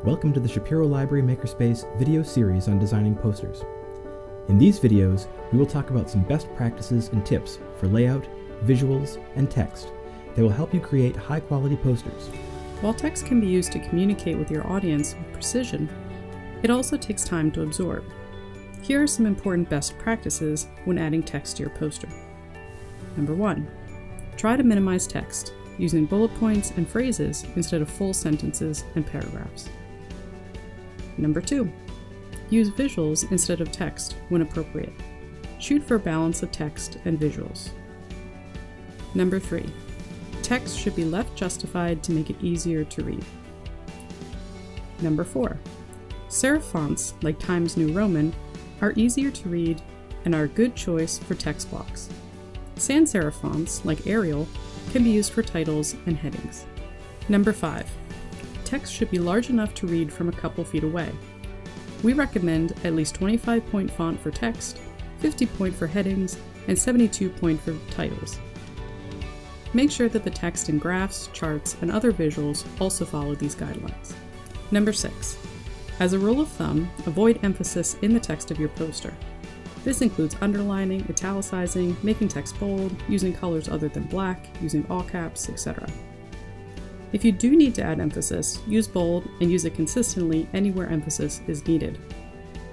Welcome to the Shapiro Library Makerspace video series on designing posters. In these videos, we will talk about some best practices and tips for layout, visuals, and text that will help you create high-quality posters. While text can be used to communicate with your audience with precision, it also takes time to absorb. Here are some important best practices when adding text to your poster. Number 1. Try to minimize text, using bullet points and phrases instead of full sentences and paragraphs. Number 2. Use visuals instead of text when appropriate. Shoot for a balance of text and visuals. Number 3. Text should be left justified to make it easier to read. Number 4. Serif fonts like Times New Roman are easier to read and are a good choice for text blocks. Sans serif fonts like Arial can be used for titles and headings. Number 5. Text should be large enough to read from a couple feet away. We recommend at least 25 point font for text, 50 point for headings, and 72 point for titles. Make sure that the text in graphs, charts, and other visuals also follow these guidelines. Number 6. As a rule of thumb, avoid emphasis in the text of your poster. This includes underlining, italicizing, making text bold, using colors other than black, using all caps, etc. If you do need to add emphasis, use bold and use it consistently anywhere emphasis is needed.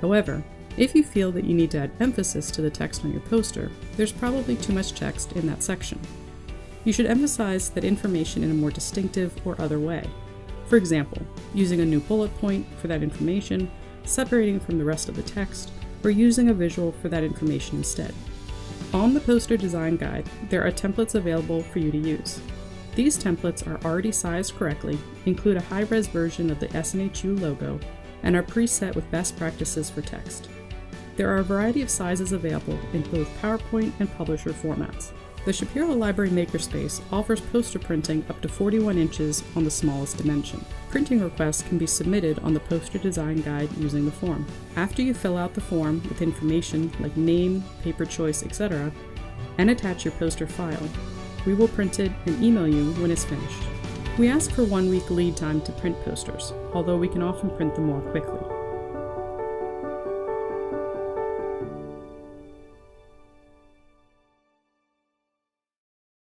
However, if you feel that you need to add emphasis to the text on your poster, there's probably too much text in that section. You should emphasize that information in a more distinctive or other way. For example, using a new bullet point for that information, separating it from the rest of the text, or using a visual for that information instead. On the poster design guide, there are templates available for you to use. These templates are already sized correctly, include a high-res version of the SNHU logo, and are preset with best practices for text. There are a variety of sizes available in both PowerPoint and Publisher formats. The Shapiro Library Makerspace offers poster printing up to 41 inches on the smallest dimension. Printing requests can be submitted on the poster design guide using the form. After you fill out the form with information like name, paper choice, etc., and attach your poster file, we will print it and email you when it's finished. We ask for 1 week lead time to print posters, although we can often print them more quickly.